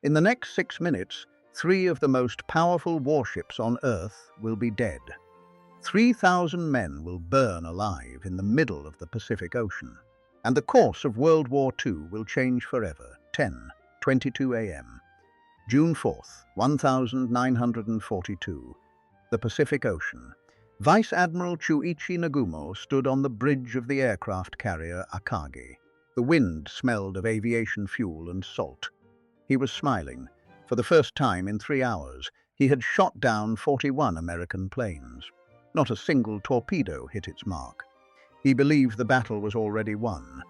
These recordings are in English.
In the next 6 minutes, three of the most powerful warships on Earth will be dead. 3,000 men will burn alive in the middle of the Pacific Ocean. And the course of World War II will change forever. 10:22 a.m. June 4th, 1942. The Pacific Ocean. Vice Admiral Chuichi Nagumo stood on the bridge of the aircraft carrier Akagi. The wind smelled of aviation fuel and salt. He was smiling. For the first time in 3 hours, he had shot down 41 American planes. Not a single torpedo hit its mark. He believed the battle was already won.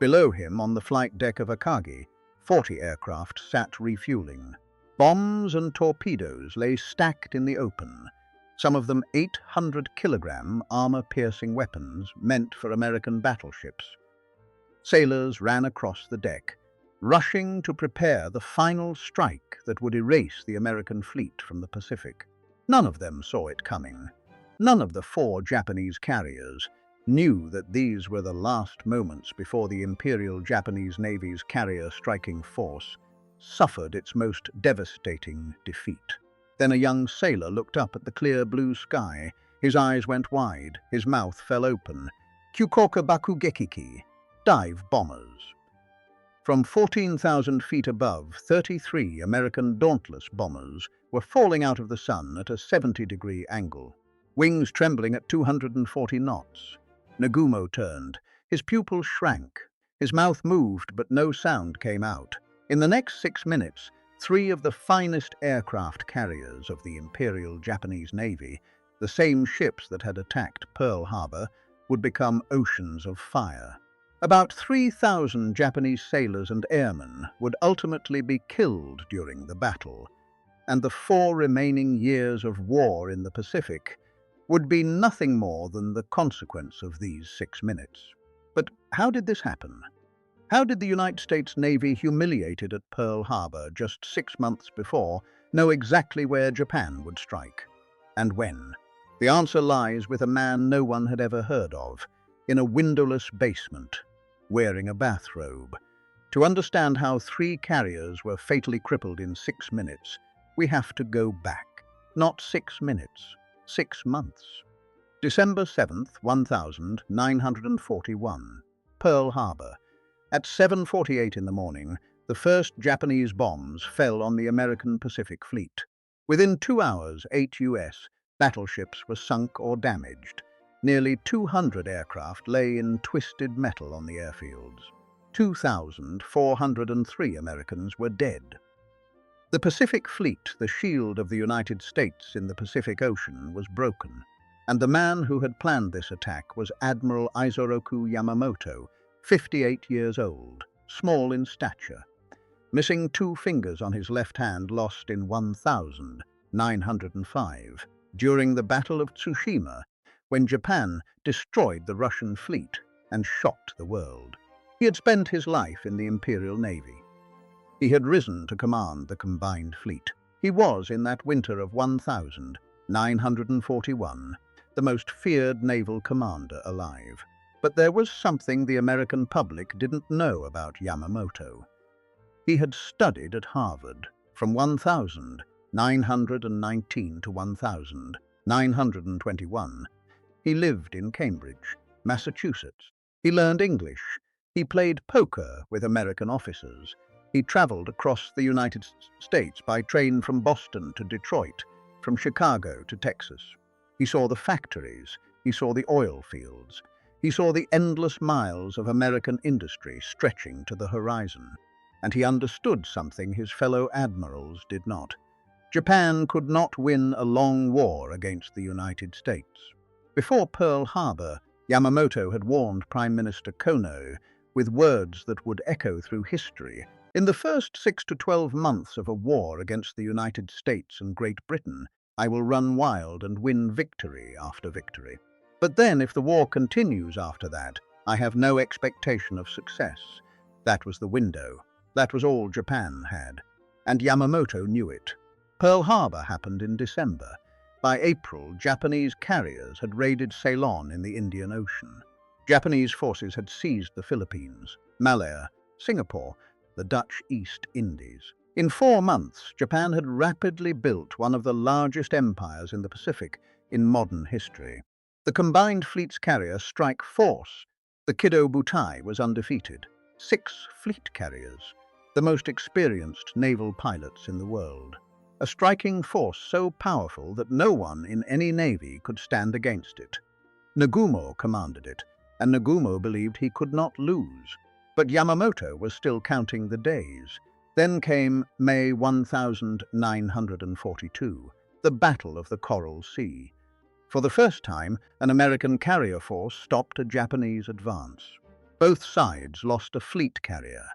Below him, on the flight deck of Akagi, 40 aircraft sat refueling. Bombs and torpedoes lay stacked in the open, some of them 800-kilogram armor-piercing weapons meant for American battleships. Sailors ran across the deck, rushing to prepare the final strike that would erase the American fleet from the Pacific. None of them saw it coming. None of the 4 Japanese carriers knew that these were the last moments before the Imperial Japanese Navy's carrier striking force suffered its most devastating defeat. Then a young sailor looked up at the clear blue sky. His eyes went wide, his mouth fell open. Kyukoka Bakugekiki, dive bombers. From 14,000 feet above, 33 American Dauntless bombers were falling out of the sun at a 70-degree angle, wings trembling at 240 knots. Nagumo turned. His pupils shrank. His mouth moved, but no sound came out. In the next 6 minutes, 3 of the finest aircraft carriers of the Imperial Japanese Navy, the same ships that had attacked Pearl Harbor, would become oceans of fire. About 3,000 Japanese sailors and airmen would ultimately be killed during the battle, and the 4 remaining years of war in the Pacific would be nothing more than the consequence of these 6 minutes. But how did this happen? How did the United States Navy, humiliated at Pearl Harbor just 6 months before, know exactly where Japan would strike? And when? The answer lies with a man no one had ever heard of, in a windowless basement, wearing a bathrobe. To understand how 3 carriers were fatally crippled in 6 minutes, we have to go back. Not 6 minutes, 6 months. December 7th, 1941. Pearl Harbor. At 7:48 in the morning, the first Japanese bombs fell on the American Pacific Fleet. Within 2 hours, 8 U.S. battleships were sunk or damaged. Nearly 200 aircraft lay in twisted metal on the airfields. 2,403 Americans were dead. The Pacific Fleet, the shield of the United States in the Pacific Ocean, was broken, and the man who had planned this attack was Admiral Isoroku Yamamoto, 58 years old, small in stature, missing 2 fingers on his left hand, lost in 1905 during the Battle of Tsushima, when Japan destroyed the Russian fleet and shocked the world. He had spent his life in the Imperial Navy. He had risen to command the combined fleet. He was, in that winter of 1941, the most feared naval commander alive. But there was something the American public didn't know about Yamamoto. He had studied at Harvard from 1919 to 1921. He lived in Cambridge, Massachusetts. He learned English. He played poker with American officers. He traveled across the United States by train from Boston to Detroit, from Chicago to Texas. He saw the factories. He saw the oil fields. He saw the endless miles of American industry stretching to the horizon, and he understood something his fellow admirals did not. Japan could not win a long war against the United States. Before Pearl Harbor, Yamamoto had warned Prime Minister Kono with words that would echo through history. In the first 6 to 12 months of a war against the United States and Great Britain, I will run wild and win victory after victory. But then, if the war continues after that, I have no expectation of success. That was the window. That was all Japan had. And Yamamoto knew it. Pearl Harbor happened in December. By April, Japanese carriers had raided Ceylon in the Indian Ocean. Japanese forces had seized the Philippines, Malaya, Singapore, the Dutch East Indies. In 4 months, Japan had rapidly built one of the largest empires in the Pacific in modern history. The combined fleet's carrier strike force, the Kido Butai, was undefeated. 6 fleet carriers, the most experienced naval pilots in the world. A striking force so powerful that no one in any navy could stand against it. Nagumo commanded it, and Nagumo believed he could not lose. But Yamamoto was still counting the days. Then came May 1942, the Battle of the Coral Sea. For the first time, an American carrier force stopped a Japanese advance. Both sides lost a fleet carrier,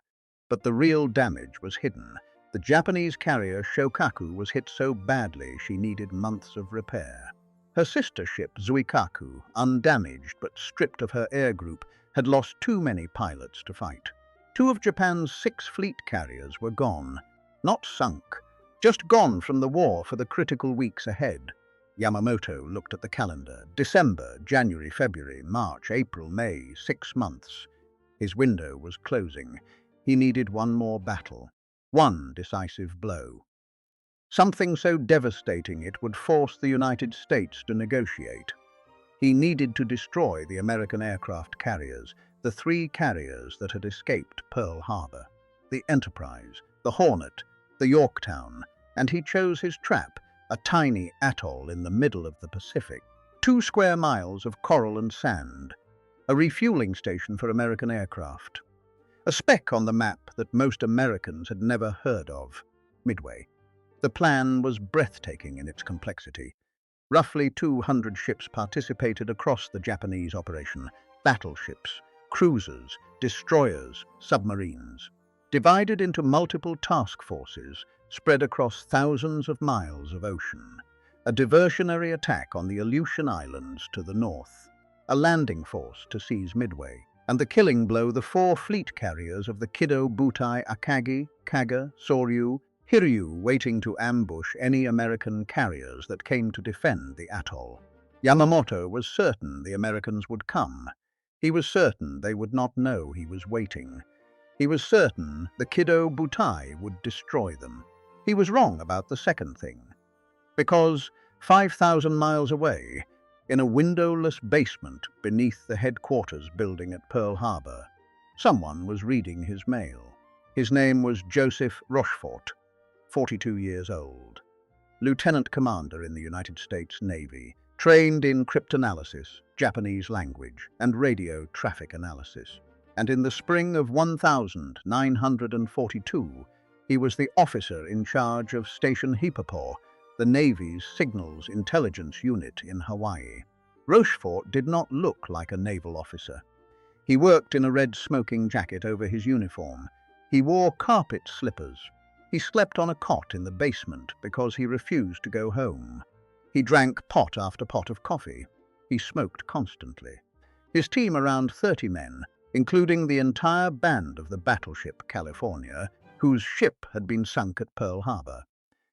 but the real damage was hidden. The Japanese carrier Shokaku was hit so badly she needed months of repair. Her sister ship Zuikaku, undamaged but stripped of her air group, had lost too many pilots to fight. 2 of Japan's 6 fleet carriers were gone, not sunk, just gone from the war for the critical weeks ahead. Yamamoto looked at the calendar. December, January, February, March, April, May, 6 months. His window was closing. He needed one more battle, one decisive blow. Something so devastating it would force the United States to negotiate. He needed to destroy the American aircraft carriers, the 3 carriers that had escaped Pearl Harbor, the Enterprise, the Hornet, the Yorktown, and he chose his trap, a tiny atoll in the middle of the Pacific. 2 square miles of coral and sand, a refueling station for American aircraft. A speck on the map that most Americans had never heard of, Midway. The plan was breathtaking in its complexity. Roughly 200 ships participated across the Japanese operation, battleships, cruisers, destroyers, submarines, divided into multiple task forces spread across thousands of miles of ocean. A diversionary attack on the Aleutian Islands to the north, a landing force to seize Midway, and the killing blow the 4 fleet carriers of the Kido Butai Akagi, Kaga, Soryu, Hiryu, waiting to ambush any American carriers that came to defend the atoll. Yamamoto was certain the Americans would come. He was certain they would not know he was waiting. He was certain the Kido Butai would destroy them. He was wrong about the second thing, because 5,000 miles away, in a windowless basement beneath the headquarters building at Pearl Harbor, someone was reading his mail. His name was Joseph Rochefort, 42 years old, Lieutenant Commander in the United States Navy, trained in cryptanalysis, Japanese language, and radio traffic analysis. And in the spring of 1942, he was the officer in charge of Station Hipapo, the Navy's signals intelligence unit in Hawaii. Rochefort did not look like a naval officer. He worked in a red smoking jacket over his uniform. He wore carpet slippers. He slept on a cot in the basement because he refused to go home. He drank pot after pot of coffee. He smoked constantly. His team, around 30 men, including the entire band of the battleship California, whose ship had been sunk at Pearl Harbor,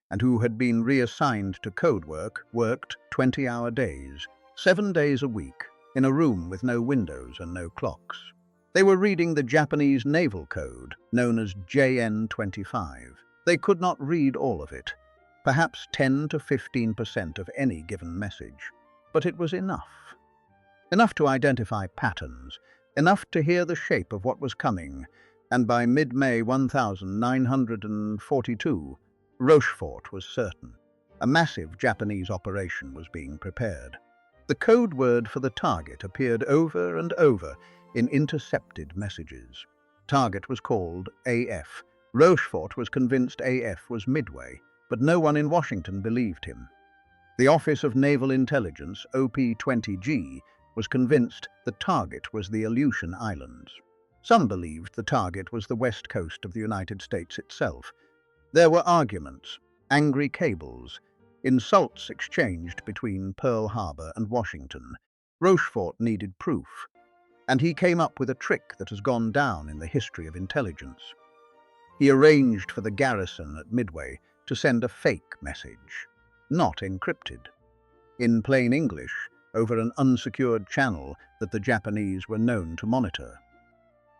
and who had been reassigned to code work, worked 20-hour days, 7 days a week, in a room with no windows and no clocks. They were reading the Japanese naval code, known as JN-25. They could not read all of it, perhaps 10 to 15% of any given message, but it was enough. Enough to identify patterns, enough to hear the shape of what was coming, and by mid-May 1942, Rochefort was certain. A massive Japanese operation was being prepared. The code word for the target appeared over and over in intercepted messages. Target was called AF. Rochefort was convinced AF was Midway, but no one in Washington believed him. The Office of Naval Intelligence, OP-20G, was convinced the target was the Aleutian Islands. Some believed the target was the west coast of the United States itself. There were arguments, angry cables, insults exchanged between Pearl Harbor and Washington. Rochefort needed proof, and he came up with a trick that has gone down in the history of intelligence. He arranged for the garrison at Midway to send a fake message, not encrypted, in plain English, over an unsecured channel that the Japanese were known to monitor.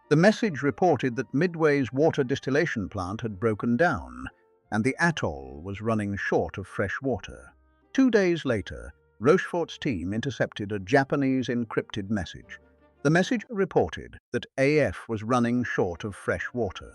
The message reported that Midway's water distillation plant had broken down, and the atoll was running short of fresh water. 2 days later, Rochefort's team intercepted a Japanese encrypted message. The message reported that AF was running short of fresh water.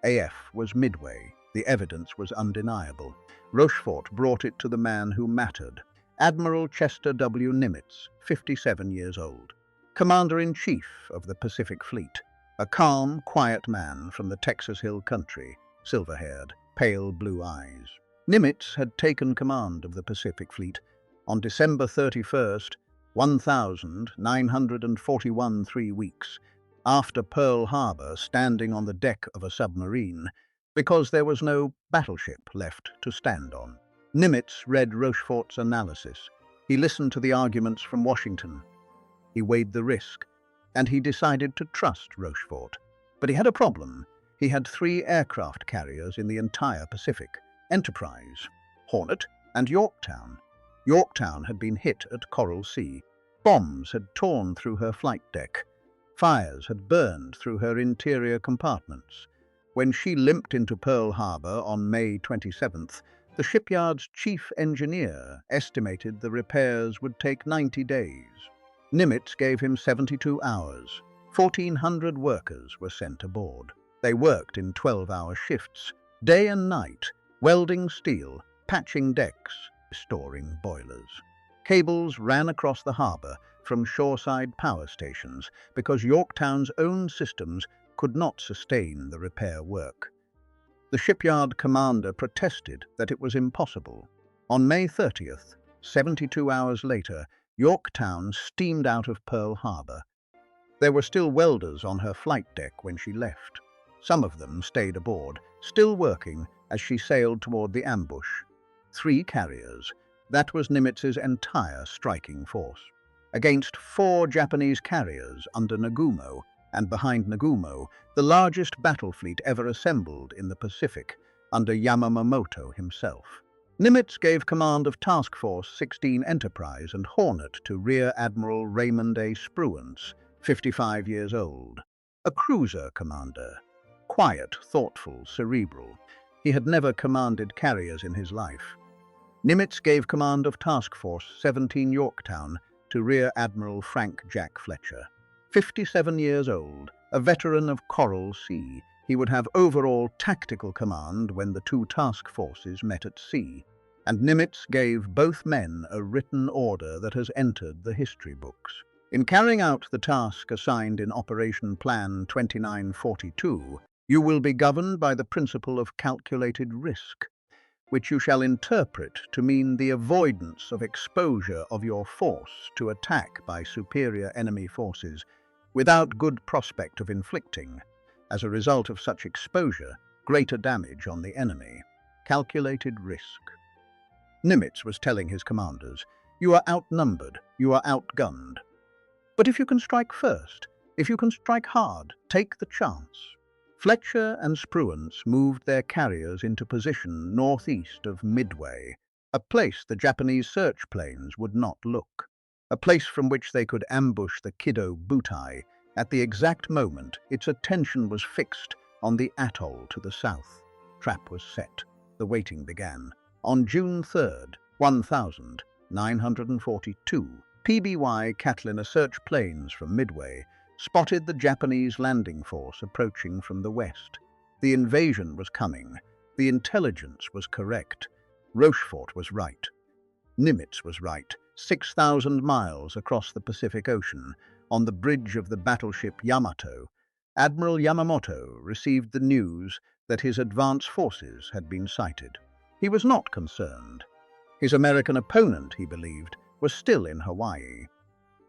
AF was Midway. The evidence was undeniable. Rochefort brought it to the man who mattered, Admiral Chester W. Nimitz, 57 years old, Commander-in-Chief of the Pacific Fleet, a calm, quiet man from the Texas Hill Country, silver-haired, pale blue eyes. Nimitz had taken command of the Pacific Fleet on December 31st, 1941, 3 weeks, after Pearl Harbor, standing on the deck of a submarine, because there was no battleship left to stand on. Nimitz read Rochefort's analysis. He listened to the arguments from Washington. He weighed the risk, and he decided to trust Rochefort. But he had a problem. He had 3 aircraft carriers in the entire Pacific: Enterprise, Hornet, and Yorktown. Yorktown had been hit at Coral Sea. Bombs had torn through her flight deck. Fires had burned through her interior compartments. When she limped into Pearl Harbor on May 27th, the shipyard's chief engineer estimated the repairs would take 90 days. Nimitz gave him 72 hours. 1,400 workers were sent aboard. They worked in 12-hour shifts, day and night, welding steel, patching decks, restoring boilers. Cables ran across the harbor from shoreside power stations because Yorktown's own systems could not sustain the repair work. The shipyard commander protested that it was impossible. On May 30th, 72 hours later, Yorktown steamed out of Pearl Harbor. There were still welders on her flight deck when she left. Some of them stayed aboard, still working as she sailed toward the ambush. 3 carriers. That was Nimitz's entire striking force. Against 4 Japanese carriers under Nagumo, and behind Nagumo, the largest battle fleet ever assembled in the Pacific, under Yamamoto himself. Nimitz gave command of Task Force 16 Enterprise and Hornet to Rear Admiral Raymond A. Spruance, 55 years old, a cruiser commander. Quiet, thoughtful, cerebral. He had never commanded carriers in his life. Nimitz gave command of Task Force 17 Yorktown to Rear Admiral Frank Jack Fletcher. 57 years old, a veteran of Coral Sea, he would have overall tactical command when the 2 task forces met at sea, and Nimitz gave both men a written order that has entered the history books. In carrying out the task assigned in Operation Plan 2942, you will be governed by the principle of calculated risk, which you shall interpret to mean the avoidance of exposure of your force to attack by superior enemy forces without good prospect of inflicting, as a result of such exposure, greater damage on the enemy. Calculated risk. Nimitz was telling his commanders, you are outnumbered, you are outgunned. But if you can strike first, if you can strike hard, take the chance. Fletcher and Spruance moved their carriers into position northeast of Midway, a place the Japanese search planes would not look, a place from which they could ambush the Kido Butai at the exact moment its attention was fixed on the atoll to the south. Trap was set. The waiting began. On June 3rd, 1942, PBY Catliner search planes from Midway spotted the Japanese landing force approaching from the west. The invasion was coming. The intelligence was correct. Rochefort was right. Nimitz was right. 6,000 miles across the Pacific Ocean, on the bridge of the battleship Yamato, Admiral Yamamoto received the news that his advance forces had been sighted. He was not concerned. His American opponent, he believed, was still in Hawaii.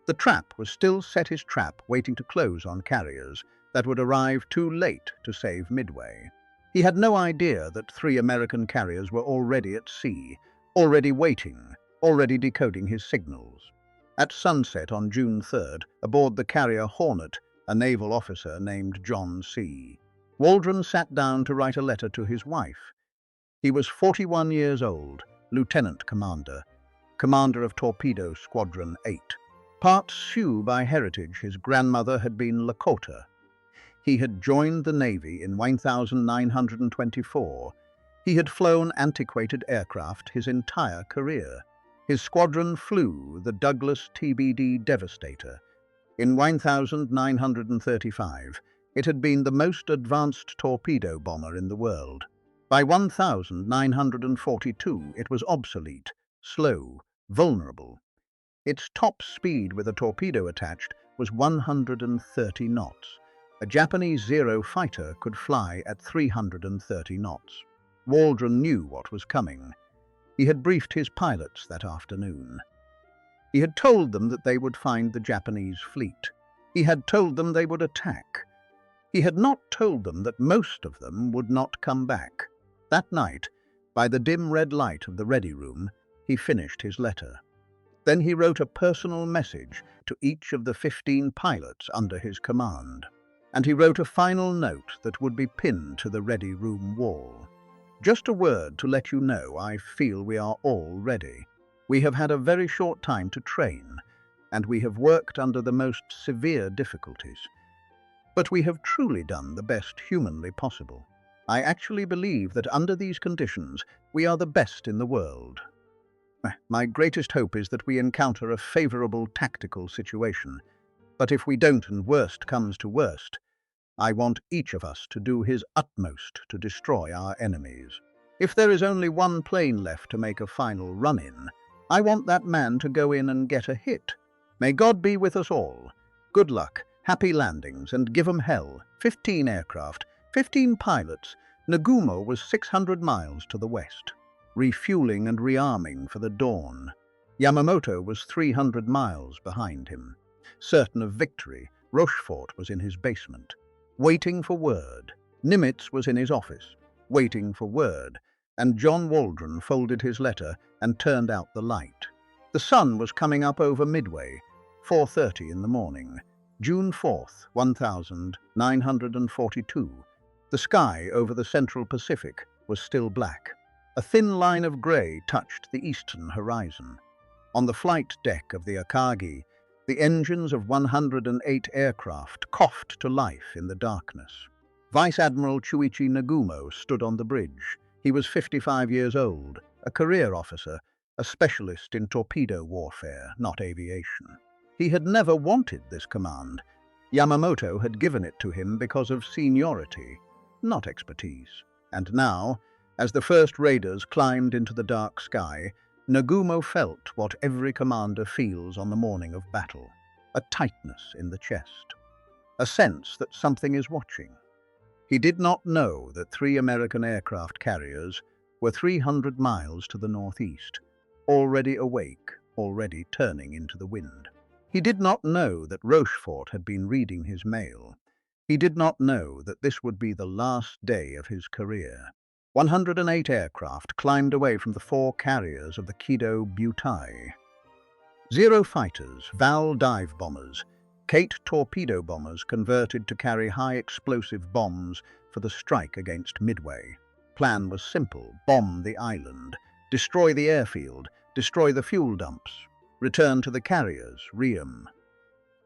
The trap was still set, his trap waiting to close on carriers that would arrive too late to save Midway. He had no idea that 3 American carriers were already at sea, already waiting, already decoding his signals. At sunset on June 3rd, aboard the carrier Hornet, a naval officer named John C. Waldron sat down to write a letter to his wife. He was 41 years old, lieutenant commander, commander of Torpedo Squadron 8. Part Sioux by heritage, his grandmother had been Lakota. He had joined the Navy in 1924. He had flown antiquated aircraft his entire career. His squadron flew the Douglas TBD Devastator. In 1935, it had been the most advanced torpedo bomber in the world. By 1942, it was obsolete, slow, vulnerable. Its top speed with a torpedo attached was 130 knots. A Japanese Zero fighter could fly at 330 knots. Waldron knew what was coming. He had briefed his pilots that afternoon. He had told them that they would find the Japanese fleet. He had told them they would attack. He had not told them that most of them would not come back. That night, by the dim red light of the ready room, he finished his letter. Then he wrote a personal message to each of the 15 pilots under his command. And he wrote a final note that would be pinned to the ready room wall. Just a word to let you know I feel we are all ready. We have had a very short time to train, and we have worked under the most severe difficulties. But we have truly done the best humanly possible. I actually believe that under these conditions, we are the best in the world. My greatest hope is that we encounter a favorable tactical situation. But if we don't and worst comes to worst, I want each of us to do his utmost to destroy our enemies. If there is only one plane left to make a final run-in, I want that man to go in and get a hit. May God be with us all. Good luck, happy landings, and give 'em hell. 15 aircraft, 15 pilots. Nagumo was 600 miles to the west, refueling and rearming for the dawn. Yamamoto was 300 miles behind him. Certain of victory, Rochefort was in his basement, waiting for word. Nimitz was in his office, waiting for word, and John Waldron folded his letter and turned out the light. The sun was coming up over Midway, 4:30 in the morning, June 4th, 1942. The sky over the Central Pacific was still black. A thin line of grey touched the eastern horizon. On the flight deck of the Akagi, the engines of 108 aircraft coughed to life in the darkness. Vice Admiral Chuichi Nagumo stood on the bridge. He was 55 years old, a career officer, a specialist in torpedo warfare, not aviation. He had never wanted this command. Yamamoto had given it to him because of seniority, not expertise. And now, as the first raiders climbed into the dark sky, Nagumo felt what every commander feels on the morning of battle, a tightness in the chest, a sense that something is watching. He did not know that 3 American aircraft carriers were 300 miles to the northeast, already awake, already turning into the wind. He did not know that Rochefort had been reading his mail. He did not know that this would be the last day of his career. 108 aircraft climbed away from the 4 carriers of the Kido Butai. Zero fighters, Val dive bombers, Kate torpedo bombers converted to carry high-explosive bombs for the strike against Midway. Plan was simple: bomb the island, destroy the airfield, destroy the fuel dumps, return to the carriers, ream.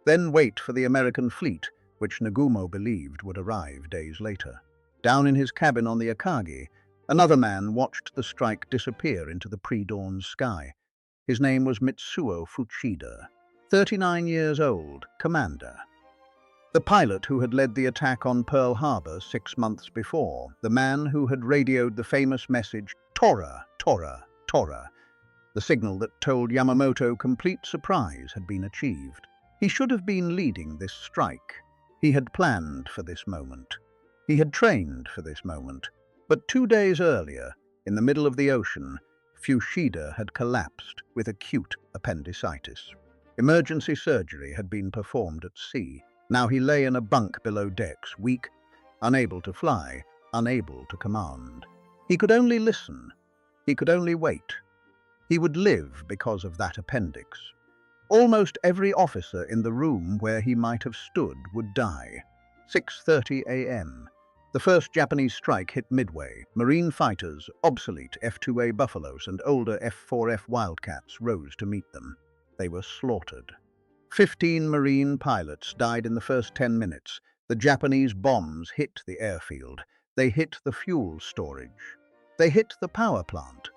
Then wait for the American fleet, which Nagumo believed would arrive days later. Down in his cabin on the Akagi, another man watched the strike disappear into the pre-dawn sky. His name was Mitsuo Fuchida, 39 years old, commander. The pilot who had led the attack on Pearl Harbor 6 months before, the man who had radioed the famous message, "Tora, Tora, Tora," the signal that told Yamamoto complete surprise had been achieved. He should have been leading this strike. He had planned for this moment. He had trained for this moment. But 2 days earlier, in the middle of the ocean, Fuchida had collapsed with acute appendicitis. Emergency surgery had been performed at sea. Now he lay in a bunk below decks, weak, unable to fly, unable to command. He could only listen. He could only wait. He would live because of that appendix. Almost every officer in the room where he might have stood would die. 6:30 a.m. The first Japanese strike hit Midway. Marine fighters, obsolete F-2A Buffaloes and older F-4F Wildcats rose to meet them. They were slaughtered. 15 Marine pilots died in the first 10 minutes. The Japanese bombs hit the airfield. They hit the fuel storage. They hit the power plant,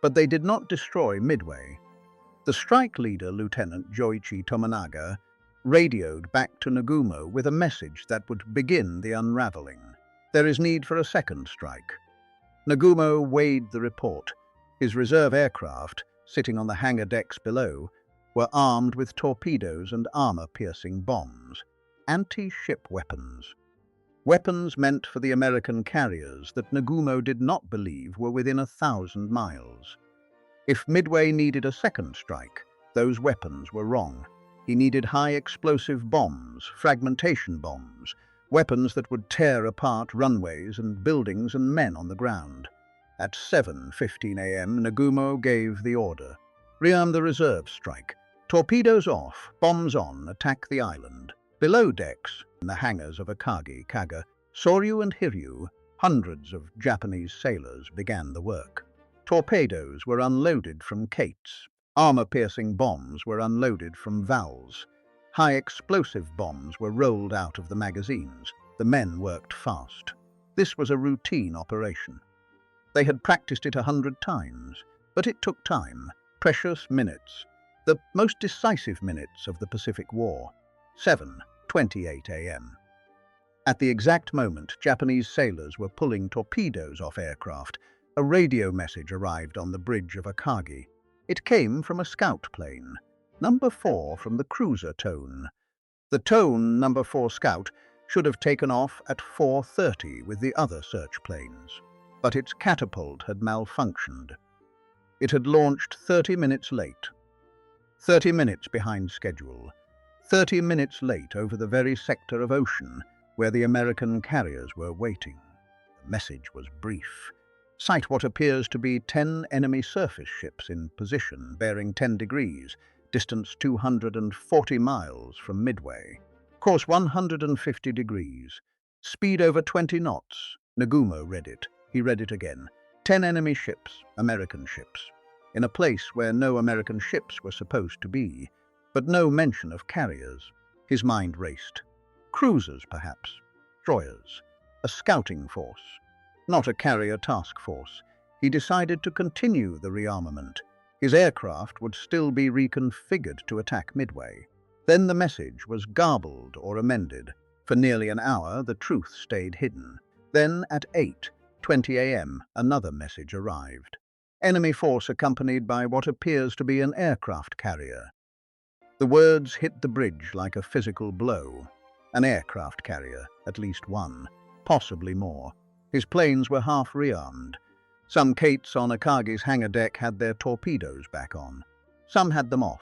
but they did not destroy Midway. The strike leader, Lieutenant Joichi Tominaga, radioed back to Nagumo with a message that would begin the unraveling. There is need for a second strike. Nagumo weighed the report. His reserve aircraft, sitting on the hangar decks below, were armed with torpedoes and armor-piercing bombs, anti-ship weapons. Weapons meant for the American carriers that Nagumo did not believe were within 1,000 miles. If Midway needed a second strike, those weapons were wrong. He needed high-explosive bombs, fragmentation bombs, weapons that would tear apart runways and buildings and men on the ground. At 7:15 a.m., Nagumo gave the order. Rearm the reserve strike. Torpedoes off, bombs on, attack the island. Below decks, in the hangars of Akagi, Kaga, Soryu and Hiryu, hundreds of Japanese sailors began the work. Torpedoes were unloaded from Kates. Armor-piercing bombs were unloaded from Vals. High-explosive bombs were rolled out of the magazines. The men worked fast. This was a routine operation. They had practiced it 100 times, but it took time, precious minutes, the most decisive minutes of the Pacific War. 7:28 a.m. At the exact moment Japanese sailors were pulling torpedoes off aircraft, a radio message arrived on the bridge of Akagi. It came from a scout plane, number 4 from the cruiser Tone. The Tone number 4 scout should have taken off at 4:30 with the other search planes, but its catapult had malfunctioned. It had launched 30 minutes late, 30 minutes behind schedule, 30 minutes late over the very sector of ocean where the American carriers were waiting. The message was brief. Sight what appears to be 10 enemy surface ships in position, bearing 10 degrees, distance 240 miles from Midway. Course 150 degrees, speed over 20 knots. Nagumo read it. He read it again. 10 enemy ships, American ships, in a place where no American ships were supposed to be, but no mention of carriers. His mind raced. Cruisers, perhaps. Destroyers. A scouting force. Not a carrier task force. He decided to continue the rearmament. His aircraft would still be reconfigured to attack Midway. Then the message was garbled or amended. For nearly an hour, the truth stayed hidden. Then, at 8:20 a.m., another message arrived. Enemy force accompanied by what appears to be an aircraft carrier. The words hit the bridge like a physical blow. An aircraft carrier, at least one, possibly more. His planes were half rearmed. Some Kates on Akagi's hangar deck had their torpedoes back on. Some had them off.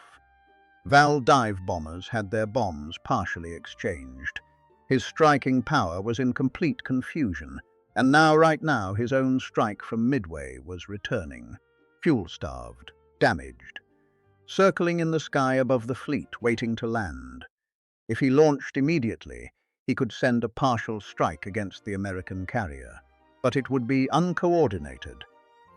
Val dive bombers had their bombs partially exchanged. His striking power was in complete confusion, and right now, his own strike from Midway was returning. Fuel-starved, damaged, circling in the sky above the fleet, waiting to land. If he launched immediately, he could send a partial strike against the American carrier. But it would be uncoordinated.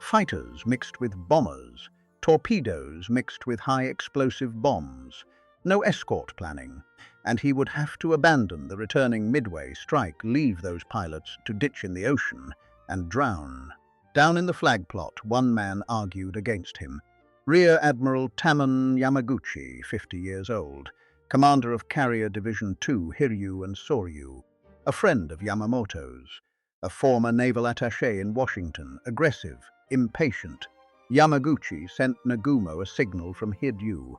Fighters mixed with bombers, torpedoes mixed with high-explosive bombs, no escort planning, and he would have to abandon the returning Midway strike, leave those pilots to ditch in the ocean and drown. Down in the flag plot, one man argued against him. Rear Admiral Tamon Yamaguchi, 50 years old, commander of Carrier Division 2 Hiryu and Soryu, a friend of Yamamoto's, a former naval attaché in Washington, aggressive, impatient. Yamaguchi sent Nagumo a signal from Hiryu.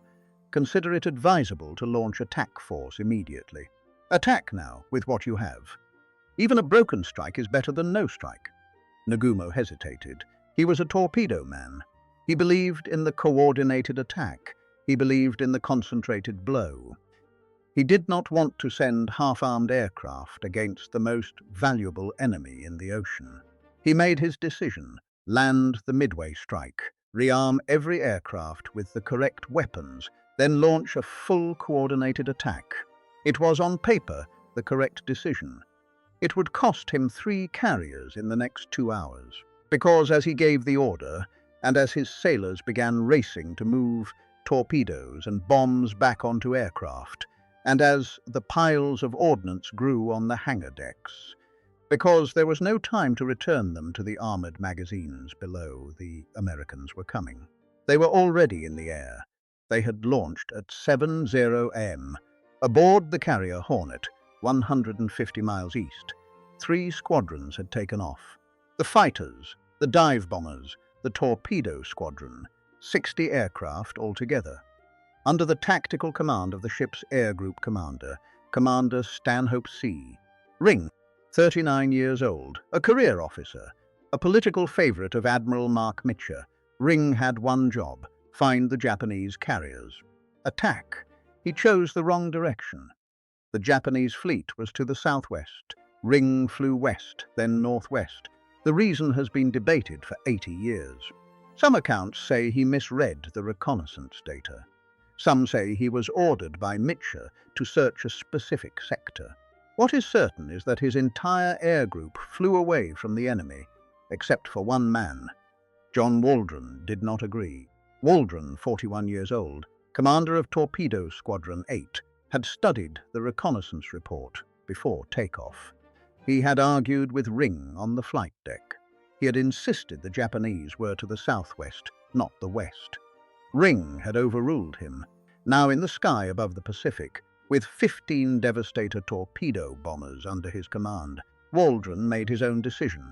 Consider it advisable to launch attack force immediately. Attack now with what you have. Even a broken strike is better than no strike. Nagumo hesitated. He was a torpedo man. He believed in the coordinated attack. He believed in the concentrated blow. He did not want to send half-armed aircraft against the most valuable enemy in the ocean. He made his decision. Land the Midway strike. Rearm every aircraft with the correct weapons, then launch a full coordinated attack. It was on paper the correct decision. It would cost him 3 carriers in the next 2 hours, because as he gave the order, and as his sailors began racing to move torpedoes and bombs back onto aircraft, and as the piles of ordnance grew on the hangar decks, because there was no time to return them to the armored magazines below. The Americans were coming. They were already in the air. They had launched at 7:00 a.m. Aboard the carrier Hornet, 150 miles east. 3 squadrons had taken off. The fighters, the dive bombers, the torpedo squadron, 60 aircraft altogether. Under the tactical command of the ship's air group commander, Commander Stanhope C. Ring, 39 years old, a career officer, a political favorite of Admiral Mark Mitcher. Ring had one job: find the Japanese carriers. Attack. He chose the wrong direction. The Japanese fleet was to the southwest. Ring flew west, then northwest. The reason has been debated for 80 years. Some accounts say he misread the reconnaissance data. Some say he was ordered by Mitcher to search a specific sector. What is certain is that his entire air group flew away from the enemy, except for one man. John Waldron did not agree. Waldron, 41 years old, commander of Torpedo Squadron 8, had studied the reconnaissance report before takeoff. He had argued with Ring on the flight deck. He had insisted the Japanese were to the southwest, not the west. Ring had overruled him. Now in the sky above the Pacific, with 15 Devastator torpedo bombers under his command, Waldron made his own decision.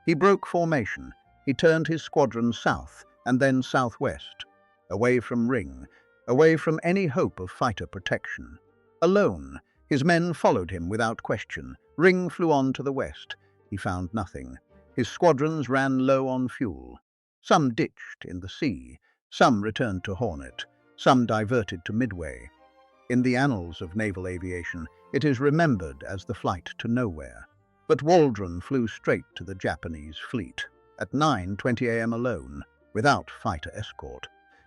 He broke formation. He turned his squadron south and then southwest, away from Ring, away from any hope of fighter protection. Alone, his men followed him without question. Ring flew on to the west. He found nothing. His squadrons ran low on fuel. Some ditched in the sea. Some returned to Hornet. Some diverted to Midway. In the annals of naval aviation, it is remembered as the flight to nowhere. But Waldron flew straight to the Japanese fleet at 9:20 a.m. alone, without fighter escort,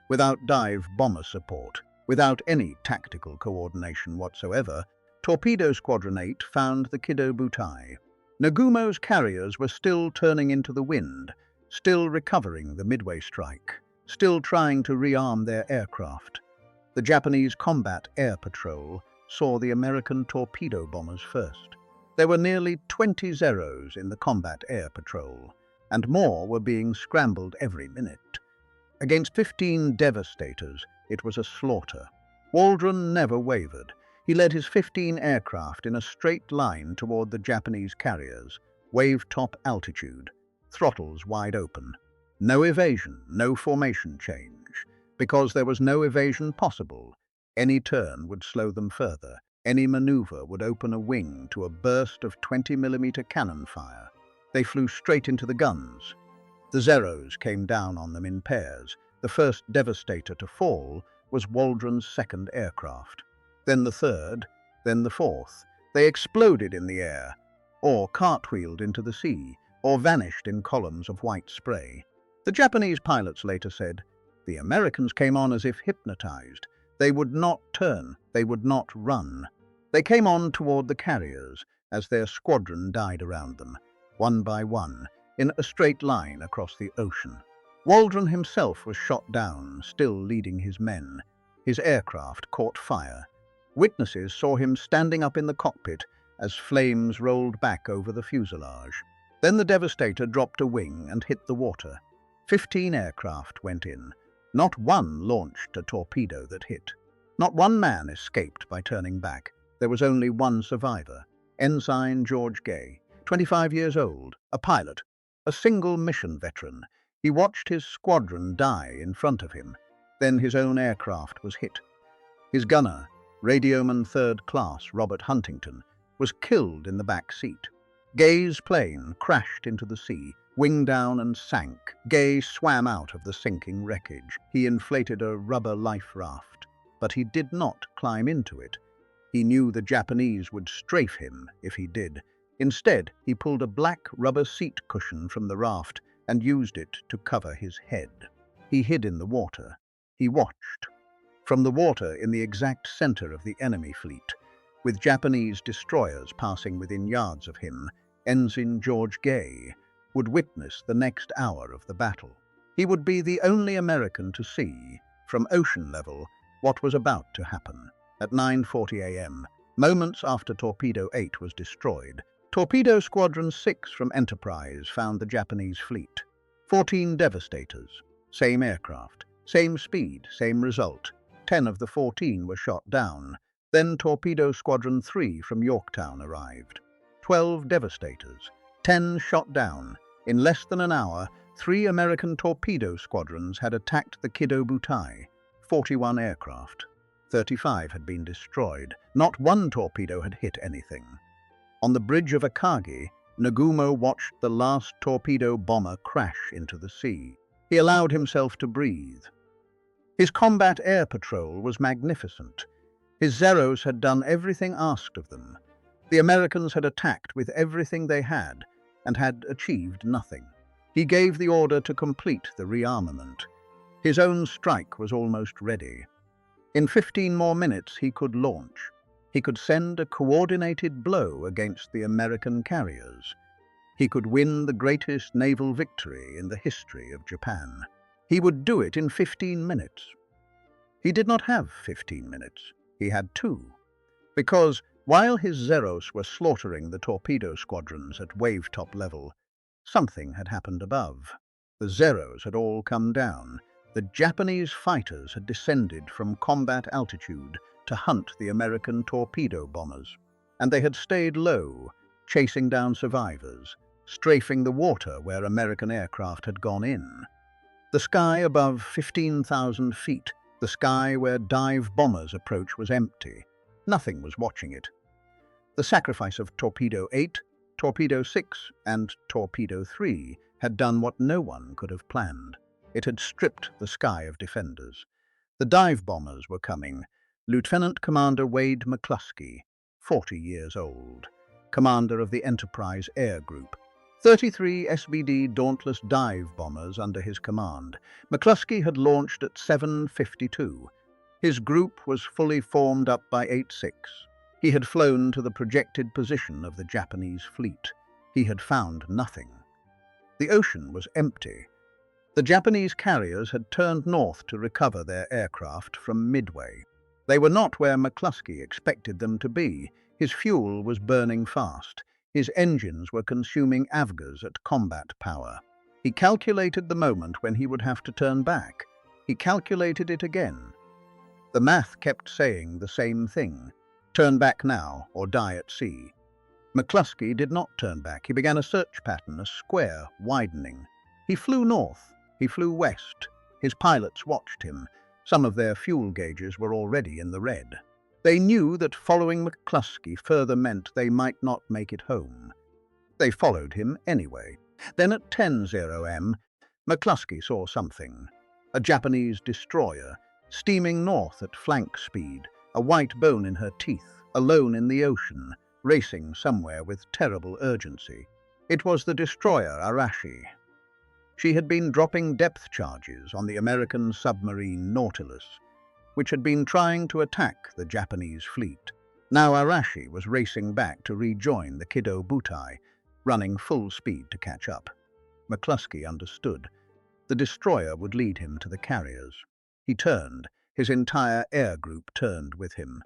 without dive bomber support, without any tactical coordination whatsoever. Torpedo Squadron 8 found the Kido Butai. Nagumo's carriers were still turning into the wind, still recovering the Midway strike, still trying to rearm their aircraft. The Japanese Combat Air Patrol saw the American torpedo bombers first. There were nearly 20 Zeros in the Combat Air Patrol, and more were being scrambled every minute. Against 15 Devastators, it was a slaughter. Waldron never wavered. He led his 15 aircraft in a straight line toward the Japanese carriers, wave-top altitude, throttles wide open. No evasion, no formation change. Because there was no evasion possible, any turn would slow them further. Any maneuver would open a wing to a burst of 20mm cannon fire. They flew straight into the guns. The Zeros came down on them in pairs. The first Devastator to fall was Waldron's second aircraft. Then the third, then the fourth. They exploded in the air, or cartwheeled into the sea, or vanished in columns of white spray. The Japanese pilots later said, "The Americans came on as if hypnotized. They would not turn, they would not run. They came on toward the carriers as their squadron died around them, one by one, in a straight line across the ocean." Waldron himself was shot down, still leading his men. His aircraft caught fire. Witnesses saw him standing up in the cockpit as flames rolled back over the fuselage. Then the Devastator dropped a wing and hit the water. 15 aircraft went in. Not one launched a torpedo that hit. Not one man escaped by turning back. There was only one survivor, Ensign George Gay, 25 years old, a pilot, a single mission veteran. He watched his squadron die in front of him. Then his own aircraft was hit. His gunner, Radioman Third Class Robert Huntington, was killed in the back seat. Gay's plane crashed into the sea, wing down, and sank. Gay swam out of the sinking wreckage. He inflated a rubber life raft, but he did not climb into it. He knew the Japanese would strafe him if he did. Instead, he pulled a black rubber seat cushion from the raft and used it to cover his head. He hid in the water. He watched. From the water in the exact center of the enemy fleet, with Japanese destroyers passing within yards of him, Ensign George Gay would witness the next hour of the battle. He would be the only American to see, from ocean level, what was about to happen. At 9:40 a.m., moments after Torpedo 8 was destroyed, Torpedo Squadron 6 from Enterprise found the Japanese fleet. 14 Devastators. Same aircraft, same speed, same result. 10 of the 14 were shot down. Then Torpedo Squadron 3 from Yorktown arrived. 12 Devastators. 10 shot down. In less than an hour, 3 American torpedo squadrons had attacked the Kido Butai. 41 aircraft. 35 had been destroyed. Not one torpedo had hit anything. On the bridge of Akagi, Nagumo watched the last torpedo bomber crash into the sea. He allowed himself to breathe. His combat air patrol was magnificent. His Zeros had done everything asked of them. The Americans had attacked with everything they had and had achieved nothing. He gave the order to complete the rearmament. His own strike was almost ready. In 15 more minutes he could launch. He could send a coordinated blow against the American carriers. He could win the greatest naval victory in the history of Japan. He would do it in 15 minutes. He did not have 15 minutes. He had 2. Because while his Zeros were slaughtering the torpedo squadrons at wave-top level, something had happened above. The Zeros had all come down. The Japanese fighters had descended from combat altitude to hunt the American torpedo bombers, and they had stayed low, chasing down survivors, strafing the water where American aircraft had gone in. The sky above 15,000 feet, the sky where dive bombers approach, was empty. Nothing was watching it. The sacrifice of Torpedo 8, Torpedo 6, and Torpedo 3 had done what no one could have planned. It had stripped the sky of defenders. The dive bombers were coming. Lieutenant Commander Wade McCluskey, 40 years old, commander of the Enterprise Air Group. 33 SBD Dauntless dive bombers under his command. McCluskey had launched at 7:52. His group was fully formed up by 8:06. He had flown to the projected position of the Japanese fleet. He had found nothing. The ocean was empty. The Japanese carriers had turned north to recover their aircraft from Midway. They were not where McCluskey expected them to be. His fuel was burning fast. His engines were consuming avgas at combat power. He calculated the moment when he would have to turn back. He calculated it again. The math kept saying the same thing. Turn back now or die at sea. McCluskey did not turn back. He began a search pattern, a square, widening. He flew north. He flew west. His pilots watched him. Some of their fuel gauges were already in the red. They knew that following McCluskey further meant they might not make it home. They followed him anyway. Then at 10:00 m, McCluskey saw something. A Japanese destroyer, steaming north at flank speed, a white bone in her teeth, alone in the ocean, racing somewhere with terrible urgency. It was the destroyer Arashi. She had been dropping depth charges on the American submarine Nautilus, which had been trying to attack the Japanese fleet. Now Arashi was racing back to rejoin the Kido Butai, running full speed to catch up. McCluskey understood. The destroyer would lead him to the carriers. He turned. His entire air group turned with him.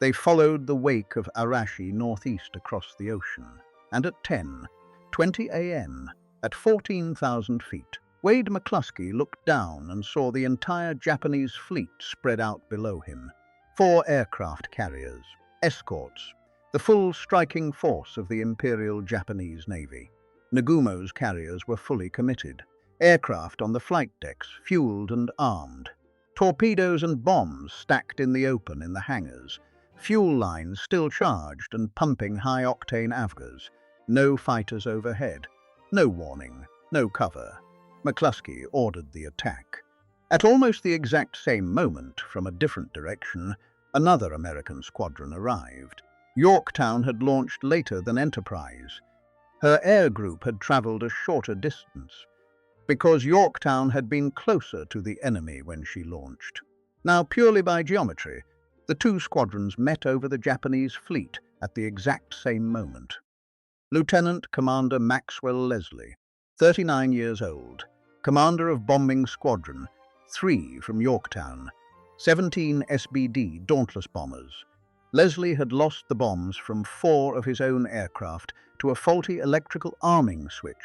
They followed the wake of Arashi northeast across the ocean. And at 10:20 a.m., at 14,000 feet, Wade McCluskey looked down and saw the entire Japanese fleet spread out below him. 4 aircraft carriers, escorts, the full striking force of the Imperial Japanese Navy. Nagumo's carriers were fully committed. Aircraft on the flight decks, fueled and armed. Torpedoes and bombs stacked in the open in the hangars. Fuel lines still charged and pumping high-octane avgas. No fighters overhead. No warning, no cover. McCluskey ordered the attack. At almost the exact same moment, from a different direction, another American squadron arrived. Yorktown had launched later than Enterprise. Her air group had traveled a shorter distance, because Yorktown had been closer to the enemy when she launched. Now, purely by geometry, the 2 squadrons met over the Japanese fleet at the exact same moment. Lieutenant Commander Maxwell Leslie, 39 years old, commander of Bombing Squadron 3 from Yorktown, 17 SBD Dauntless bombers. Leslie had lost the bombs from 4 of his own aircraft to a faulty electrical arming switch.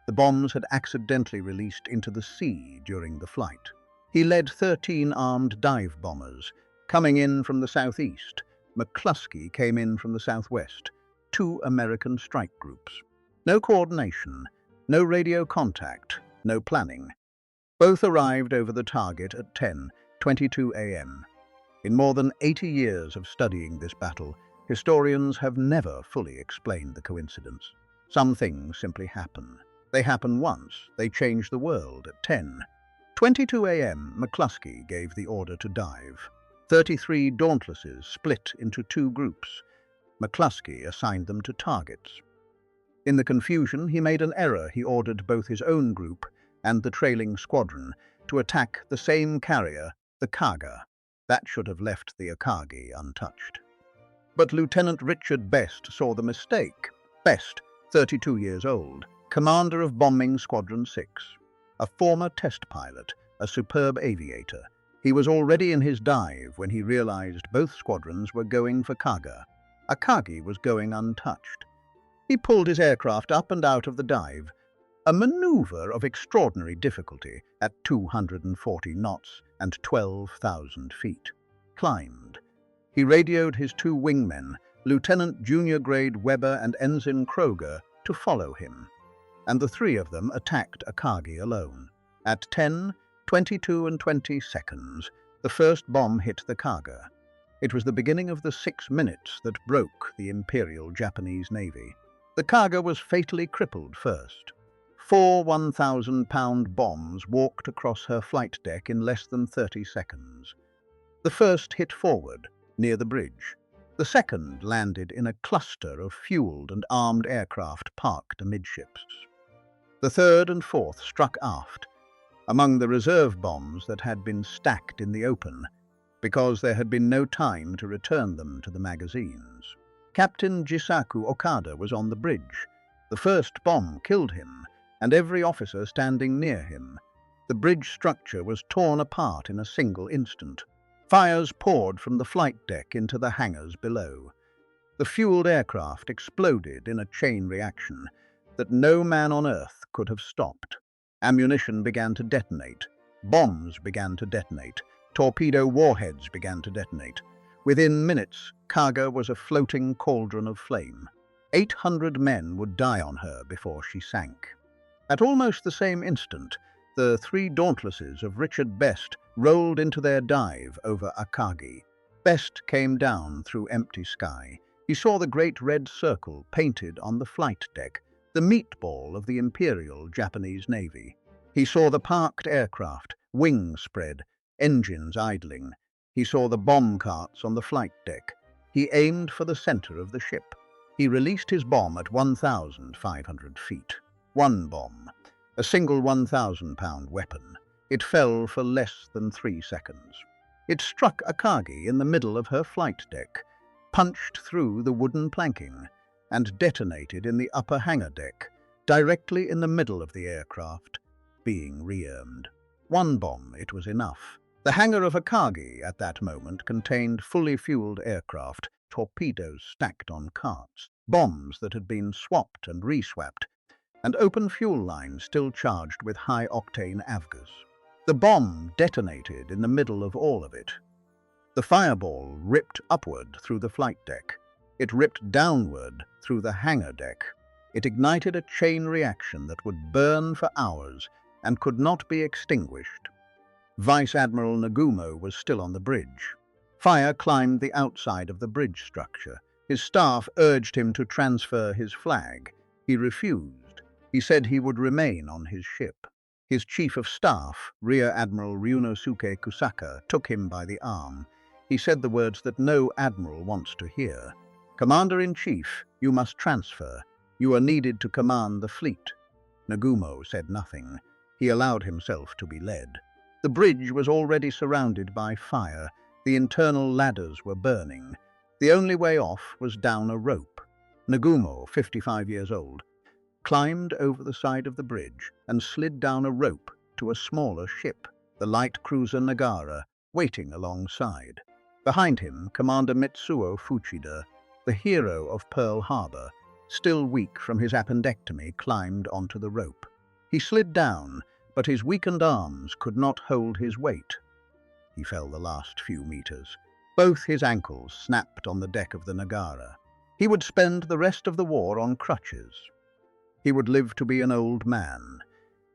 The bombs had accidentally released into the sea during the flight. He led 13 armed dive bombers, coming in from the southeast. McCluskey came in from the southwest. 2 American strike groups. No coordination, no radio contact, no planning. Both arrived over the target at 10:22 a.m. In more than 80 years of studying this battle, historians have never fully explained the coincidence. Some things simply happen. They happen once, they change the world. At 10:22 a.m., McCluskey gave the order to dive. 33 Dauntlesses split into 2 groups. McCluskey assigned them to targets. In the confusion, he made an error. He ordered both his own group and the trailing squadron to attack the same carrier, the Kaga. That should have left the Akagi untouched. But Lieutenant Richard Best saw the mistake. Best, 32 years old, commander of Bombing Squadron 6, a former test pilot, a superb aviator. He was already in his dive when he realized both squadrons were going for Kaga. Akagi was going untouched. He pulled his aircraft up and out of the dive, a maneuver of extraordinary difficulty at 240 knots and 12,000 feet. Climbed. He radioed his 2 wingmen, Lieutenant Junior Grade Weber and Ensign Kroger, to follow him, and the 3 of them attacked Akagi alone. At 10:22 and 20 seconds, the first bomb hit the Kaga. It was the beginning of the 6 minutes that broke the Imperial Japanese Navy. The Kaga was fatally crippled first. 4 1,000-pound bombs walked across her flight deck in less than 30 seconds. The first hit forward, near the bridge. The second landed in a cluster of fueled and armed aircraft parked amidships. The third and fourth struck aft, among the reserve bombs that had been stacked in the open, because there had been no time to return them to the magazines. Captain Jisaku Okada was on the bridge. The first bomb killed him, and every officer standing near him. The bridge structure was torn apart in a single instant. Fires poured from the flight deck into the hangars below. The fueled aircraft exploded in a chain reaction that no man on Earth could have stopped. Ammunition began to detonate. Bombs began to detonate. Torpedo warheads began to detonate. Within minutes, Kaga was a floating cauldron of flame. 800 men would die on her before she sank. At almost the same instant, the 3 Dauntlesses of Richard Best rolled into their dive over Akagi. Best came down through empty sky. He saw the great red circle painted on the flight deck, the meatball of the Imperial Japanese Navy. He saw the parked aircraft, wings spread, engines idling. He saw the bomb carts on the flight deck. He aimed for the center of the ship. He released his bomb at 1,500 feet. 1 bomb, a single 1,000-pound weapon. It fell for less than 3 seconds. It struck Akagi in the middle of her flight deck, punched through the wooden planking, and detonated in the upper hangar deck, directly in the middle of the aircraft, being rearmed. 1 bomb, it was enough. The hangar of Akagi at that moment contained fully fueled aircraft, torpedoes stacked on carts, bombs that had been swapped and reswapped, and open fuel lines still charged with high-octane avgas. The bomb detonated in the middle of all of it. The fireball ripped upward through the flight deck. It ripped downward through the hangar deck. It ignited a chain reaction that would burn for hours and could not be extinguished. Vice Admiral Nagumo was still on the bridge. Fire climbed the outside of the bridge structure. His staff urged him to transfer his flag. He refused. He said he would remain on his ship. His chief of staff, Rear Admiral Ryunosuke Kusaka, took him by the arm. He said the words that no admiral wants to hear. "Commander-in-Chief, you must transfer. You are needed to command the fleet." Nagumo said nothing. He allowed himself to be led. The bridge was already surrounded by fire. The internal ladders were burning. The only way off was down a rope. Nagumo, 55 years old, climbed over the side of the bridge and slid down a rope to a smaller ship, the light cruiser Nagara, waiting alongside. Behind him, Commander Mitsuo Fuchida, the hero of Pearl Harbor, still weak from his appendectomy, climbed onto the rope. He slid down, but his weakened arms could not hold his weight. He fell the last few meters. Both his ankles snapped on the deck of the Nagara. He would spend the rest of the war on crutches. He would live to be an old man.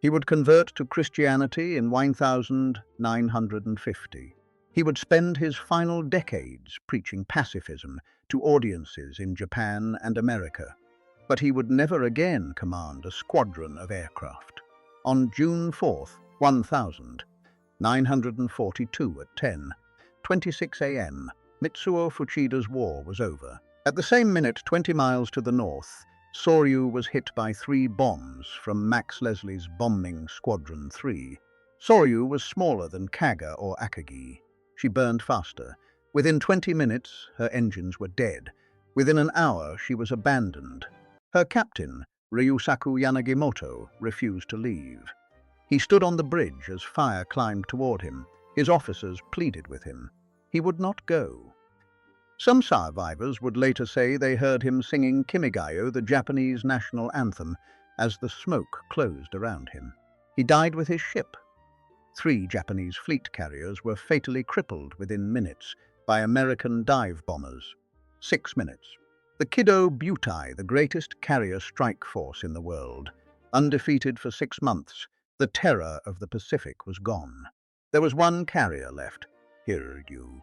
He would convert to Christianity in 1950. He would spend his final decades preaching pacifism to audiences in Japan and America. But he would never again command a squadron of aircraft. On June 4th, 1942 at 10:26 a.m., Mitsuo Fuchida's war was over. At the same minute, 20 miles to the north, Soryu was hit by 3 bombs from Max Leslie's bombing Squadron 3. Soryu was smaller than Kaga or Akagi. She burned faster. Within 20 minutes, her engines were dead. Within an hour, she was abandoned. Her captain, Ryusaku Yanagimoto, refused to leave. He stood on the bridge as fire climbed toward him. His officers pleaded with him. He would not go. Some survivors would later say they heard him singing Kimigayo, the Japanese national anthem, as the smoke closed around him. He died with his ship. 3 Japanese fleet carriers were fatally crippled within minutes by American dive bombers. 6 minutes. The Kido Butai, the greatest carrier strike force in the world, undefeated for 6 months, the terror of the Pacific was gone. There was one carrier left, Hiryu.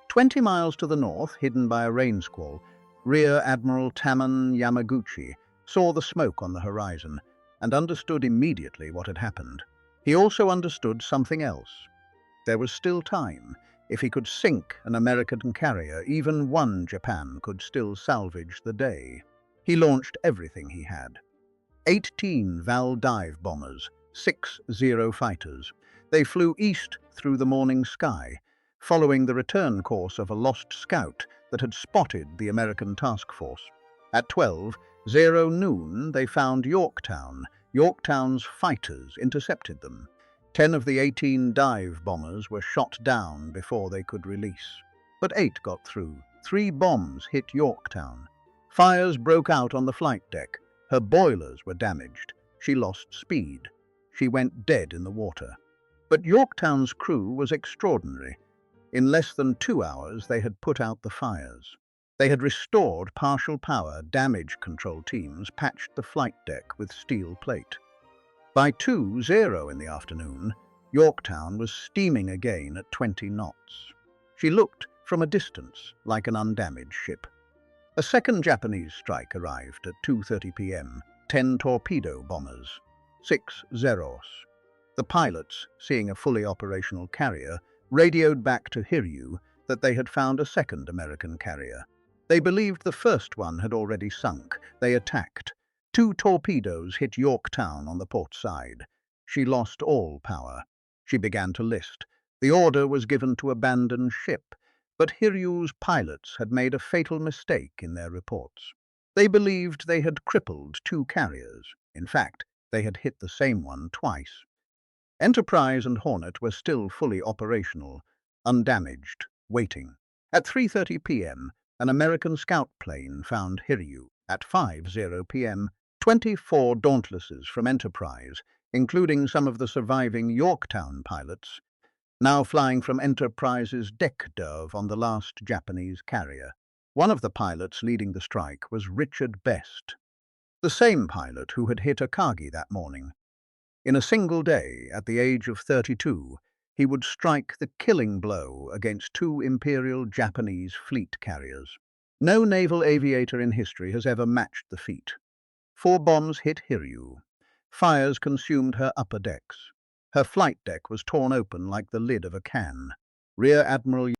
20 miles to the north, hidden by a rain squall, Rear Admiral Taman Yamaguchi saw the smoke on the horizon and understood immediately what had happened. He also understood something else. There was still time. If he could sink an American carrier, even one Japan could still salvage the day. He launched everything he had. 18 Val dive bombers, 6 Zero fighters. They flew east through the morning sky, following the return course of a lost scout that had spotted the American task force. At 12:00 noon, they found Yorktown. Yorktown's fighters intercepted them. 10 of the 18 dive bombers were shot down before they could release. But 8 got through. 3 bombs hit Yorktown. Fires broke out on the flight deck. Her boilers were damaged. She lost speed. She went dead in the water. But Yorktown's crew was extraordinary. In less than 2 hours, they had put out the fires. They had restored partial power. Damage control teams patched the flight deck with steel plate. By 2:00 in the afternoon, Yorktown was steaming again at 20 knots. She looked from a distance like an undamaged ship. A second Japanese strike arrived at 2:30 p.m., 10 torpedo bombers, 6 Zeros. The pilots, seeing a fully operational carrier, radioed back to Hiryu that they had found a second American carrier. They believed the first one had already sunk. They attacked. 2 torpedoes hit Yorktown on the port side. She lost all power. She began to list. The order was given to abandon ship, but Hiryu's pilots had made a fatal mistake in their reports. They believed they had crippled 2 carriers. In fact, they had hit the same one twice. Enterprise and Hornet were still fully operational, undamaged, waiting. At 3:30 p.m., an American scout plane found Hiryu. At 5:00 p.m., 24 Dauntlesses from Enterprise, including some of the surviving Yorktown pilots, now flying from Enterprise's deck dove on the last Japanese carrier. One of the pilots leading the strike was Richard Best, the same pilot who had hit Akagi that morning. In a single day, at the age of 32, he would strike the killing blow against 2 Imperial Japanese fleet carriers. No naval aviator in history has ever matched the feat. 4 bombs hit Hiryu. Fires consumed her upper decks. Her flight deck was torn open like the lid of a can. Rear Admiral